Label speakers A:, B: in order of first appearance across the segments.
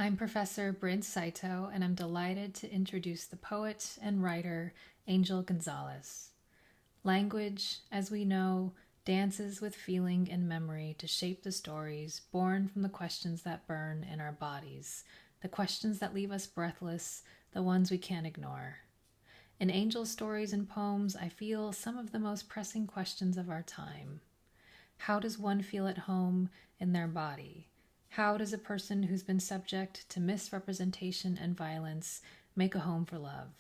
A: I'm Professor Brynn Saito, and I'm delighted to introduce the poet and writer Angel Gonzales. Language, as we know, dances with feeling and memory to shape the stories born from the questions that burn in our bodies, the questions that leave us breathless, the ones we can't ignore. In Angel's stories and poems, I feel some of the most pressing questions of our time. How does one feel at home in their body? How does a person who's been subject to misrepresentation and violence make a home for love?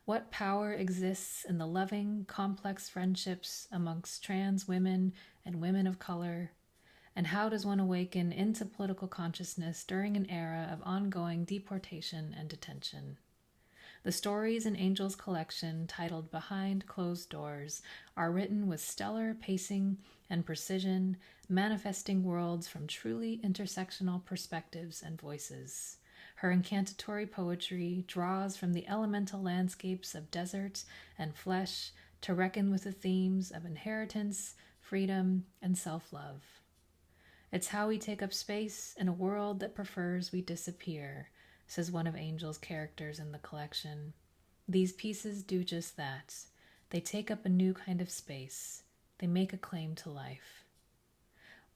A: What power exists in the loving, complex friendships amongst trans women and women of color? And how does one awaken into political consciousness during an era of ongoing deportation and detention? The stories in Angel's collection, titled Behind Closed Doors, are written with stellar pacing and precision, manifesting worlds from truly intersectional perspectives and voices. Her incantatory poetry draws from the elemental landscapes of desert and flesh to reckon with the themes of inheritance, freedom, and self-love. It's how we take up space in a world that prefers we disappear, says one of Angel's characters in the collection. These pieces do just that. They take up a new kind of space. They make a claim to life.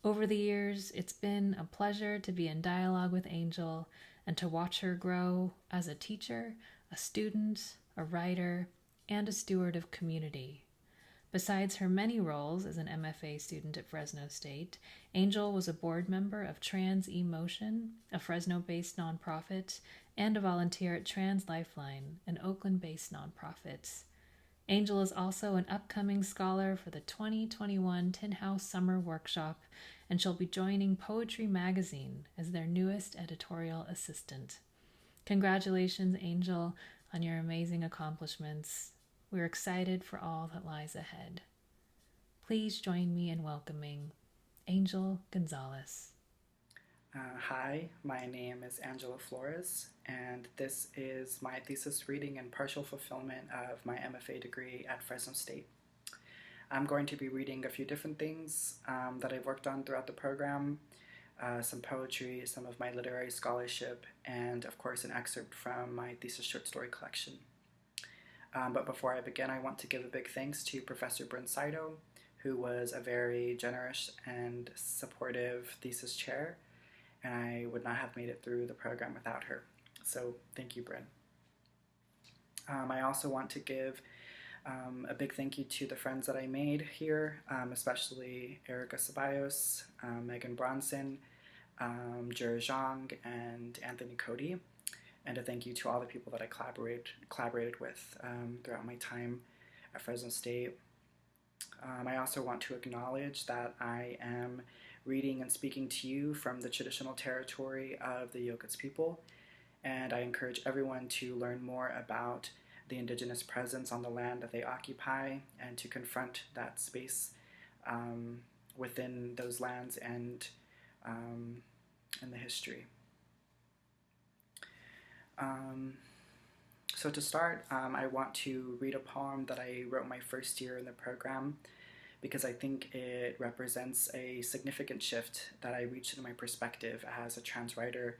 A: Over the years, it's been a pleasure to be in dialogue with Angel and to watch her grow as a teacher, a student, a writer, and a steward of community. Besides her many roles as an MFA student at Fresno State, Angel was a board member of Trans eMotion, a Fresno-based nonprofit, and a volunteer at Trans Lifeline, an Oakland-based nonprofit. Angel is also an upcoming scholar for the 2021 Tin House Summer Workshop, and she'll be joining Poetry Magazine as their newest editorial assistant. Congratulations, Angel, on your amazing accomplishments. We're excited for all that lies ahead. Please join me in welcoming Angel Gonzales.
B: Hi, my name is Angela Flores, and this is my thesis reading and partial fulfillment of my MFA degree at Fresno State. I'm going to be reading a few different things that I've worked on throughout the program, some poetry, some of my literary scholarship, and of course an excerpt from my thesis short story collection. But before I begin, I want to give a big thanks to Professor Brynn Saito, who was a very generous and supportive thesis chair, and I would not have made it through the program without her. So thank you, Brynn. I also want to give a big thank you to the friends that I made here, especially Erica Ceballos, Megan Bronson, Jer Zhang, and Anthony Cody. And a thank you to all the people that I collaborated with throughout my time at Fresno State. I also want to acknowledge that I am reading and speaking to you from the traditional territory of the Yokets people, and I encourage everyone to learn more about the indigenous presence on the land that they occupy and to confront that space within those lands and the history. So to start, I want to read a poem that I wrote my first year in the program because I think it represents a significant shift that I reached in my perspective as a trans writer.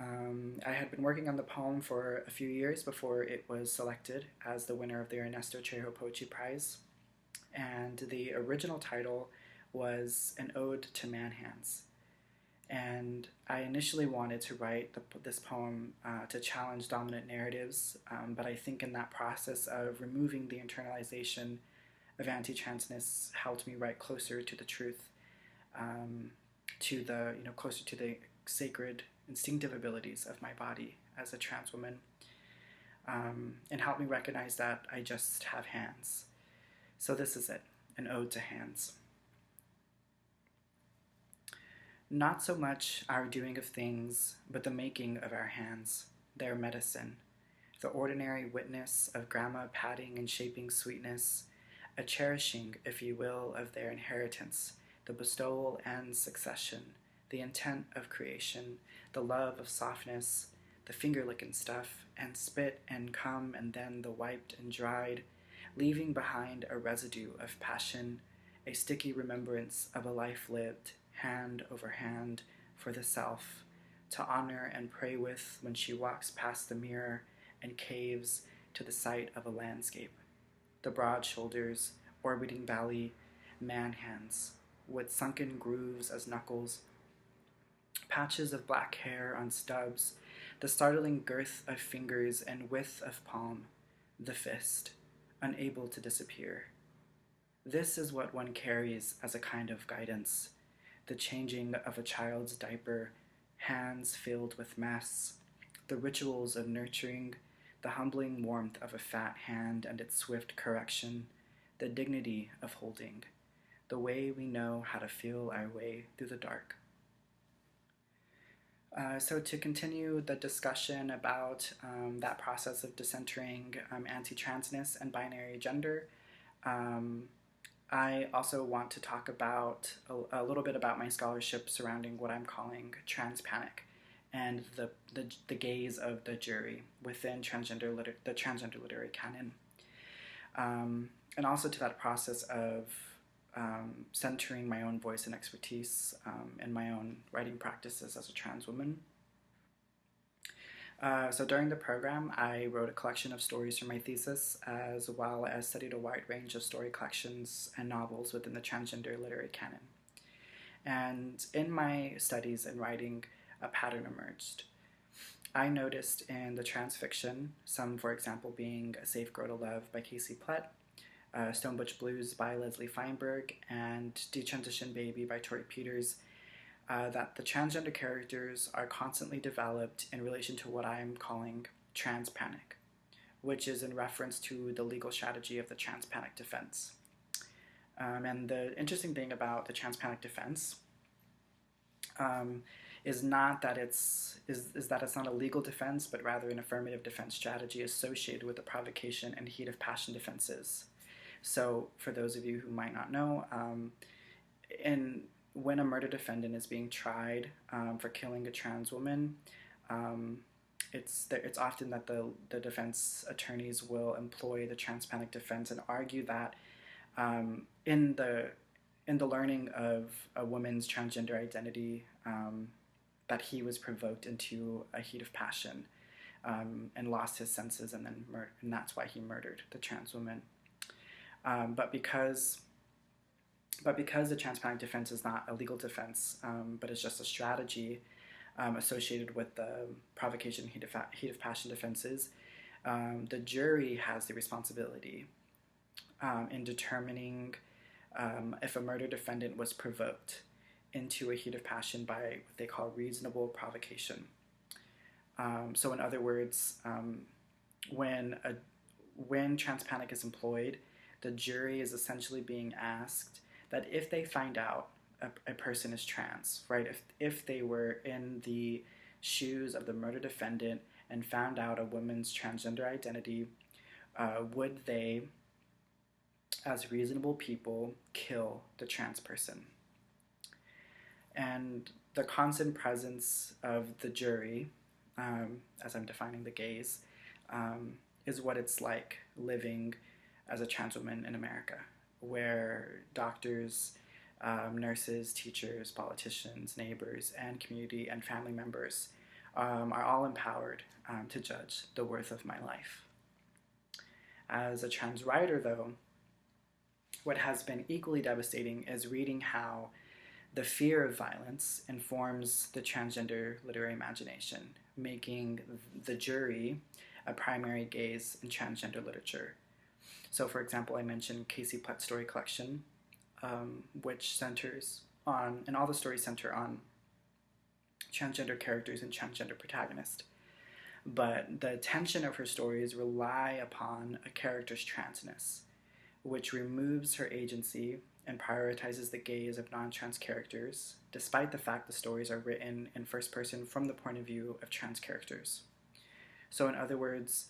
B: I had been working on the poem for a few years before it was selected as the winner of the Ernesto Trejo Poetry Prize, and the original title was An Ode to Man Hands. And I initially wanted to write this poem to challenge dominant narratives, but I think in that process of removing the internalization of anti-transness helped me write closer to the truth, closer to the sacred, instinctive abilities of my body as a trans woman, and helped me recognize that I just have hands. So this is it, an ode to hands. Not so much our doing of things, but the making of our hands, their medicine, the ordinary witness of grandma patting and shaping sweetness, a cherishing, if you will, of their inheritance, the bestowal and succession, the intent of creation, the love of softness, the finger-licking stuff, and spit and cum, and then the wiped and dried, leaving behind a residue of passion, a sticky remembrance of a life lived, hand over hand, for the self, to honor and pray with when she walks past the mirror and caves to the sight of a landscape. The broad shoulders, orbiting valley, man hands, with sunken grooves as knuckles, patches of black hair on stubs, the startling girth of fingers and width of palm, the fist, unable to disappear. This is what one carries as a kind of guidance, the changing of a child's diaper, hands filled with mess, the rituals of nurturing, the humbling warmth of a fat hand and its swift correction, the dignity of holding, the way we know how to feel our way through the dark. So to continue the discussion about that process of decentering anti-transness and binary gender, I also want to talk about a little bit about my scholarship surrounding what I'm calling trans panic and the gaze of the jury within the transgender literary canon. And also to that process of centering my own voice and expertise in my own writing practices as a trans woman. So during the program, I wrote a collection of stories for my thesis, as well as studied a wide range of story collections and novels within the transgender literary canon. And in my studies and writing, a pattern emerged. I noticed in the trans fiction, some, for example, being A Safe Girl to Love by Casey Plett, Stone Butch Blues by Leslie Feinberg, and Detransition Baby by Tori Peters, that the transgender characters are constantly developed in relation to what I am calling trans panic, which is in reference to the legal strategy of the trans panic defense. And the interesting thing about the trans panic defense is not that it's not a legal defense, but rather an affirmative defense strategy associated with the provocation and heat of passion defenses. So for those of you who might not know, when a murder defendant is being tried for killing a trans woman, it's often that the defense attorneys will employ the trans panic defense and argue that in the learning of a woman's transgender identity, that he was provoked into a heat of passion and lost his senses, and that's why he murdered the trans woman. But because the trans panic defense is not a legal defense, but it's just a strategy associated with the provocation and heat of passion defenses, the jury has the responsibility in determining if a murder defendant was provoked into a heat of passion by what they call reasonable provocation. So in other words, when trans panic is employed, the jury is essentially being asked that if they find out a person is trans, right? If they were in the shoes of the murder defendant and found out a woman's transgender identity, would they, as reasonable people, kill the trans person? And the constant presence of the jury, as I'm defining the gaze, is what it's like living as a trans woman in America, where doctors, nurses, teachers, politicians, neighbors, and community and family members are all empowered to judge the worth of my life. As a trans writer, though, what has been equally devastating is reading how the fear of violence informs the transgender literary imagination, making the jury a primary gaze in transgender literature. So, for example, I mentioned Casey Plett's story collection, which centers on, and all the stories center on transgender characters and transgender protagonists. But the tension of her stories rely upon a character's transness, which removes her agency and prioritizes the gaze of non-trans characters, despite the fact the stories are written in first person from the point of view of trans characters. So in other words,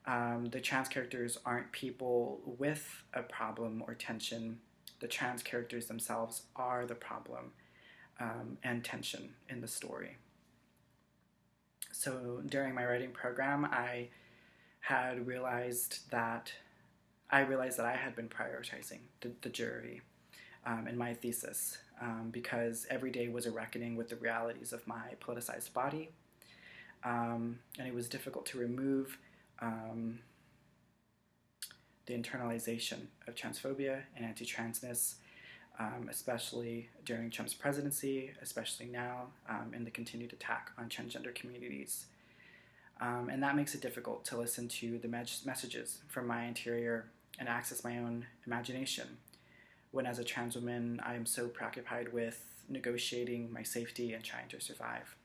B: the trans characters aren't people with a problem or tension. The trans characters themselves are the problem and tension in the story. So during my writing program, I realized that I had been prioritizing the jury in my thesis, because every day was a reckoning with the realities of my politicized body. And it was difficult to remove the internalization of transphobia and anti-transness, especially during Trump's presidency, especially now in the continued attack on transgender communities. And that makes it difficult to listen to the messages from my interior and access my own imagination, when as a trans woman I am so preoccupied with negotiating my safety and trying to survive.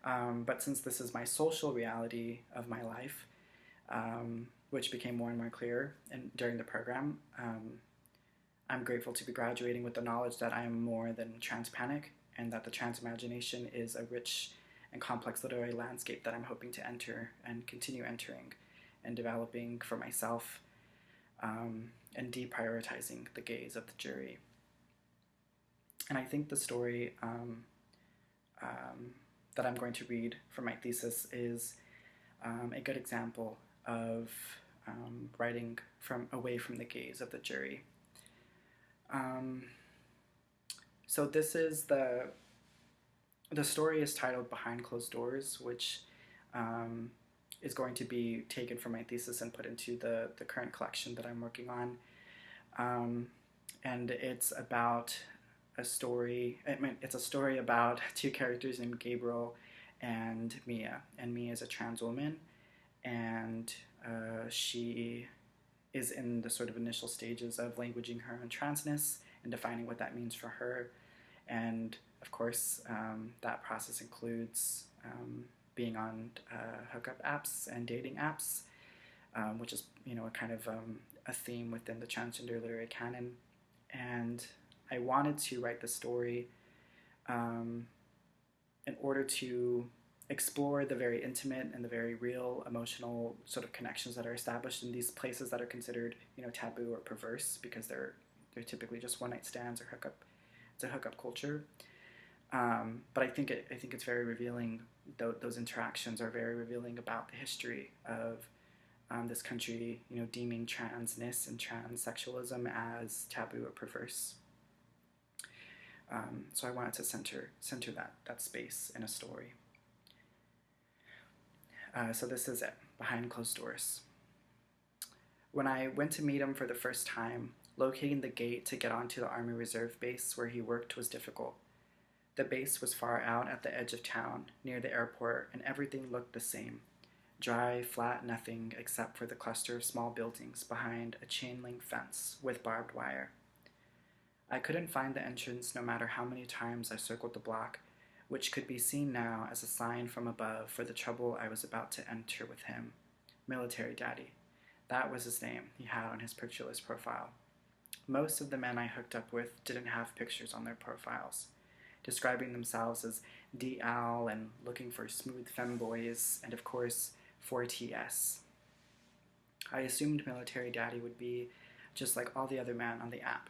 B: But since this is my social reality of my life, which became more and more clear during the program, I'm grateful to be graduating with the knowledge that I am more than trans panic, and that the trans imagination is a rich and complex literary landscape that I'm hoping to enter and continue entering and developing for myself, and deprioritizing the gaze of the jury. And I think the story that I'm going to read for my thesis is a good example of writing away from the gaze of the jury. So this is the story is titled Behind Closed Doors, which is going to be taken from my thesis and put into the current collection that I'm working on. And it's about a story about two characters named Gabriel and Mia. And Mia is a trans woman, and she is in the sort of initial stages of languaging her own transness and defining what that means for her. And of course, that process includes being on hookup apps and dating apps, which is, a kind of a theme within the transgender literary canon. And I wanted to write the story in order to explore the very intimate and the very real emotional sort of connections that are established in these places that are considered, taboo or perverse, because they're typically just one-night stands or hookup. It's a hookup culture. But I think it's very revealing. Those interactions are very revealing about the history of this country, deeming transness and transsexualism as taboo or perverse. So I wanted to center that space in a story. So this is it, Behind Closed Doors. When I went to meet him for the first time, locating the gate to get onto the Army Reserve base where he worked was difficult. The base was far out at the edge of town, near the airport, and everything looked the same. Dry, flat nothing except for the cluster of small buildings behind a chain-link fence with barbed wire. I couldn't find the entrance no matter how many times I circled the block, which could be seen now as a sign from above for the trouble I was about to enter with him. Military Daddy. That was his name he had on his pictureless profile. Most of the men I hooked up with didn't have pictures on their profiles, describing themselves as DL and looking for smooth femboys, and of course, 4TS. I assumed Military Daddy would be just like all the other men on the app.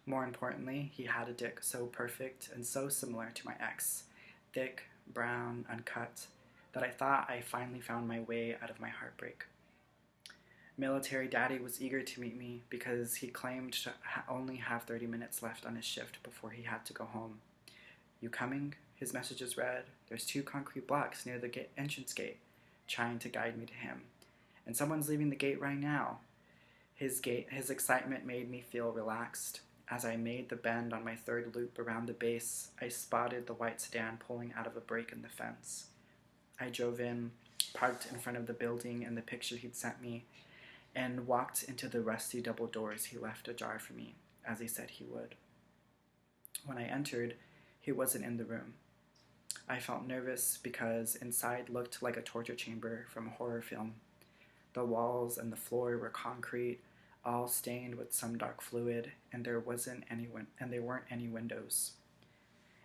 B: More importantly, he had a dick so perfect and so similar to my ex, thick, brown, uncut, that I thought I finally found my way out of my heartbreak. Military Daddy was eager to meet me because he claimed to only have 30 minutes left on his shift before he had to go home. You coming? His messages read, there's 2 concrete blocks near the entrance gate, trying to guide me to him. And someone's leaving the gate right now. His excitement made me feel relaxed. As I made the bend on my third loop around the base, I spotted the white sedan pulling out of a break in the fence. I drove in, parked in front of the building and the picture he'd sent me, and walked into the rusty double doors he left ajar for me, as he said he would. When I entered, he wasn't in the room. I felt nervous because inside looked like a torture chamber from a horror film. The walls and the floor were concrete, all stained with some dark fluid, and there weren't any windows.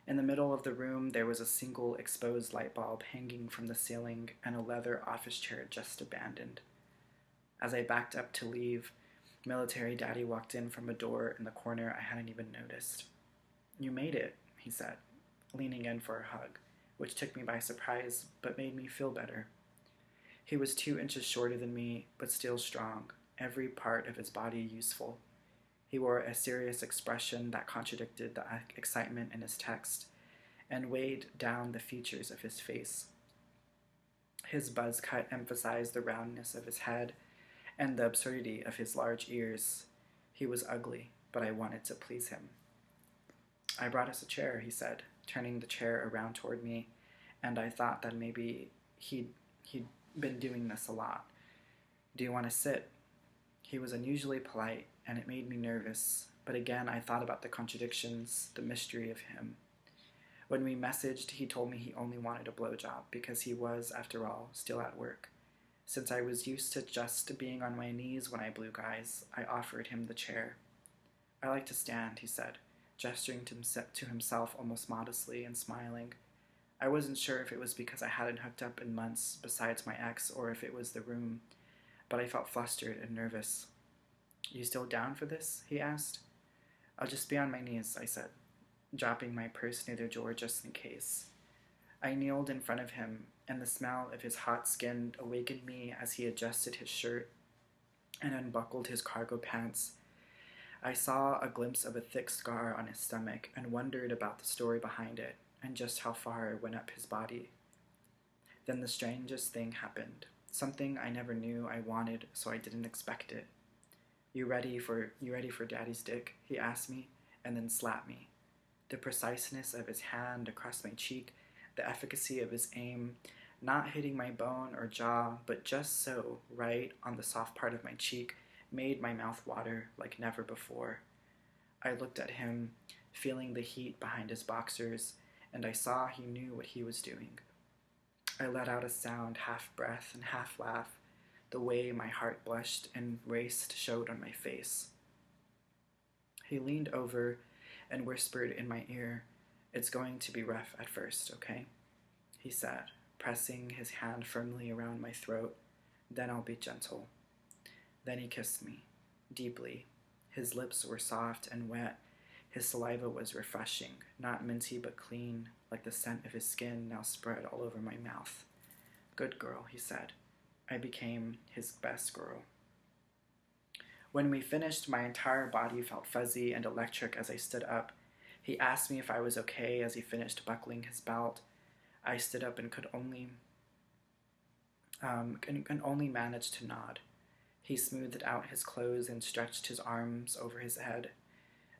B: In the middle of the room, there was a single exposed light bulb hanging from the ceiling and a leather office chair just abandoned. As I backed up to leave, Military Daddy walked in from a door in the corner I hadn't even noticed. You made it, he said, leaning in for a hug, which took me by surprise but made me feel better. He was 2 inches shorter than me, but still strong, every part of his body useful. He wore a serious expression that contradicted the excitement in his text and weighed down the features of his face. His buzz cut emphasized the roundness of his head and the absurdity of his large ears. He was ugly, but I wanted to please him. "I brought us a chair," he said, turning the chair around toward me, and I thought that maybe he'd been doing this a lot. "Do you want to sit?" He was unusually polite, and it made me nervous, but again I thought about the contradictions, the mystery of him. When we messaged, he told me he only wanted a blowjob because he was, after all, still at work. Since I was used to just being on my knees when I blew guys, I offered him the chair. "I like to stand," he said, gesturing to himself almost modestly and smiling. I wasn't sure if it was because I hadn't hooked up in months besides my ex or if it was the room, but I felt flustered and nervous. "You still down for this?" he asked. "I'll just be on my knees," I said, dropping my purse near the door just in case. I kneeled in front of him, and the smell of his hot skin awakened me as he adjusted his shirt and unbuckled his cargo pants. I saw a glimpse of a thick scar on his stomach and wondered about the story behind it and just how far it went up his body. Then the strangest thing happened, something I never knew I wanted, so I didn't expect it. You ready for Daddy's dick?" he asked me, and then slapped me. The preciseness of his hand across my cheek, the efficacy of his aim, not hitting my bone or jaw, but just so, right on the soft part of my cheek, made my mouth water like never before. I looked at him, feeling the heat behind his boxers, and I saw he knew what he was doing. I let out a sound, half breath and half laugh, the way my heart blushed and raced showed on my face. He leaned over and whispered in my ear, "It's going to be rough at first, okay?" he said, pressing his hand firmly around my throat. "Then I'll be gentle." Then he kissed me, deeply. His lips were soft and wet. His saliva was refreshing, not minty but clean, like the scent of his skin now spread all over my mouth. "Good girl," he said. I became his best girl. When we finished, my entire body felt fuzzy and electric as I stood up. He asked me if I was okay as he finished buckling his belt. I stood up and could only manage to nod. He smoothed out his clothes and stretched his arms over his head.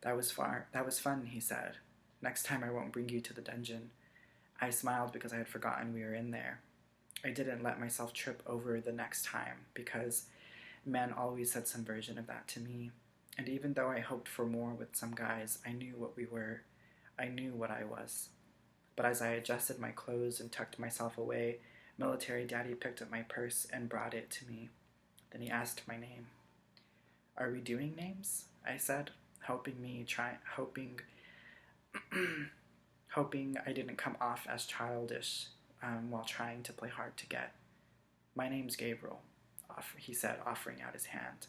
B: That was fun, he said. "Next time I won't bring you to the dungeon." I smiled because I had forgotten we were in there. I didn't let myself trip over the next time because men always said some version of that to me. And even though I hoped for more with some guys, I knew what we were. I knew what I was. But as I adjusted my clothes and tucked myself away, military daddy picked up my purse and brought it to me. Then he asked my name. "Are we doing names?" I said, hoping I didn't come off as childish while trying to play hard to get. "My name's Gabriel," he said, offering out his hand.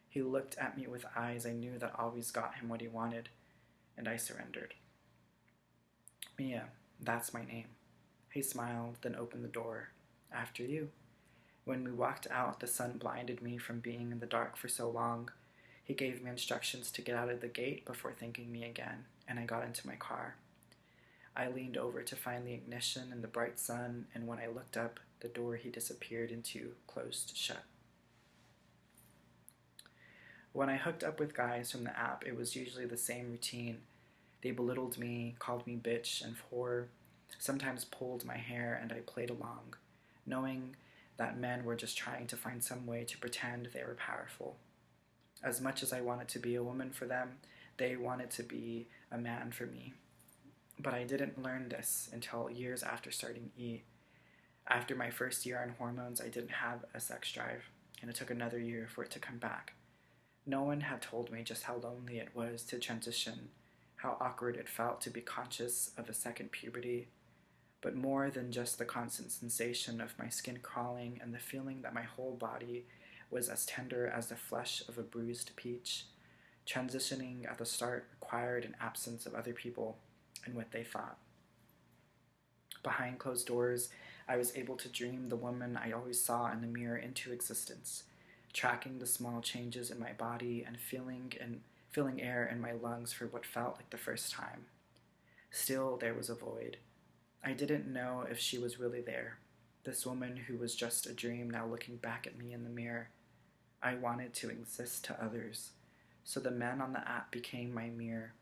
B: He looked at me with eyes I knew that always got him what he wanted, and I surrendered. "Mia, that's my name." He smiled, then opened the door. "After you." When we walked out, the sun blinded me from being in the dark for so long. He gave me instructions to get out of the gate before thanking me again, and I got into my car. I leaned over to find the ignition in the bright sun, and when I looked up, the door he disappeared into closed shut. When I hooked up with guys from the app, it was usually the same routine. They belittled me, called me bitch and whore, sometimes pulled my hair, and I played along, knowing that men were just trying to find some way to pretend they were powerful. As much as I wanted to be a woman for them, they wanted to be a man for me. But I didn't learn this until years after starting E. After my first year on hormones, I didn't have a sex drive, and it took another year for it to come back. No one had told me just how lonely it was to transition, how awkward it felt to be conscious of a second puberty, but more than just the constant sensation of my skin crawling and the feeling that my whole body was as tender as the flesh of a bruised peach. Transitioning at the start required an absence of other people and what they thought. Behind closed doors, I was able to dream the woman I always saw in the mirror into existence, tracking the small changes in my body and filling air in my lungs for what felt like the first time. Still, there was a void. I didn't know if she was really there, this woman who was just a dream now looking back at me in the mirror. I wanted to exist to others, so the men on the app became my mirror.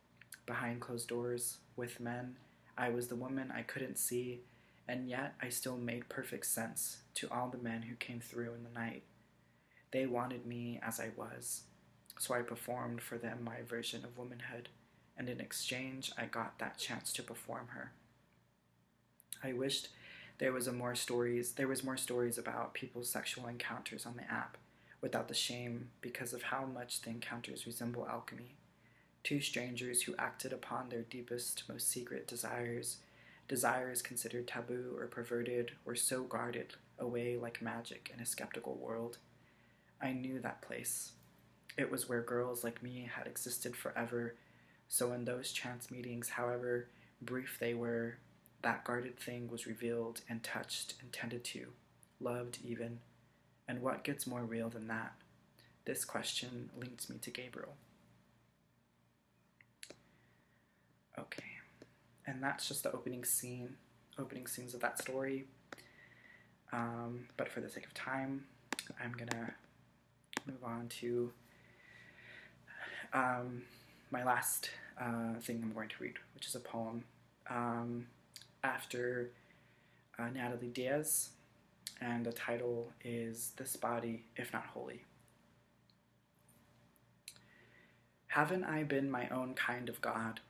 B: Behind closed doors, with men, I was the woman I couldn't see, and yet I still made perfect sense to all the men who came through in the night. They wanted me as I was, so I performed for them my version of womanhood, and in exchange I got that chance to perform her. I wished there was more stories about people's sexual encounters on the app, without the shame, because of how much the encounters resemble alchemy. Two strangers who acted upon their deepest, most secret desires considered taboo or perverted, were so guarded away like magic in a skeptical world. I knew that place. It was where girls like me had existed forever, so in those chance meetings, however brief they were, that guarded thing was revealed and touched and tended to, loved even. And what gets more real than that? This question linked me to Gabriel. Okay, and that's just the opening scenes of that story. But for the sake of time, I'm gonna move on to my last thing I'm going to read, which is a poem after Natalie Diaz, and the title is This Body, If Not Holy. Haven't I been my own kind of God,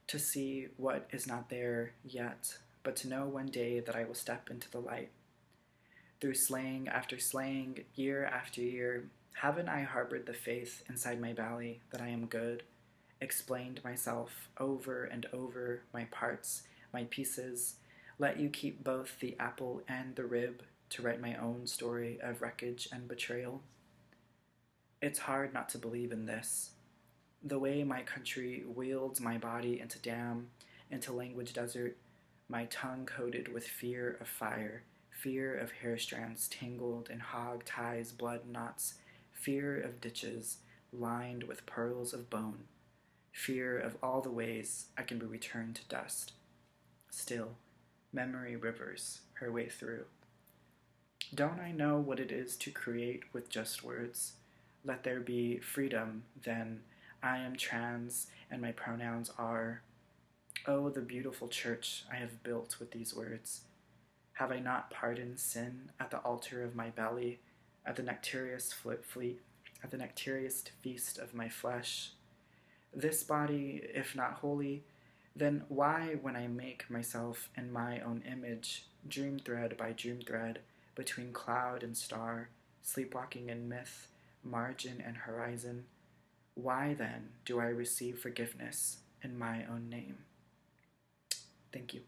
B: to see what is not there yet, but to know one day that I will step into the light? Through slaying after slaying, year after year, haven't I harbored the faith inside my belly that I am good, explained myself over and over, my parts, my pieces, let you keep both the apple and the rib to write my own story of wreckage and betrayal? It's hard not to believe in this. The way my country wields my body into dam, into language desert, my tongue coated with fear of fire, fear of hair strands tangled in hog ties, blood knots, fear of ditches lined with pearls of bone, fear of all the ways I can be returned to dust. Still, memory rivers her way through. Don't I know what it is to create with just words? Let there be freedom, then. I am trans, and my pronouns are. Oh, the beautiful church I have built with these words. Have I not pardoned sin at the altar of my belly, at the nectarious at the nectarious feast of my flesh? This body, if not holy, then why, when I make myself in my own image, dream thread by dream thread, between cloud and star, sleepwalking in myth, margin and horizon, why then do I receive forgiveness in my own name? Thank you.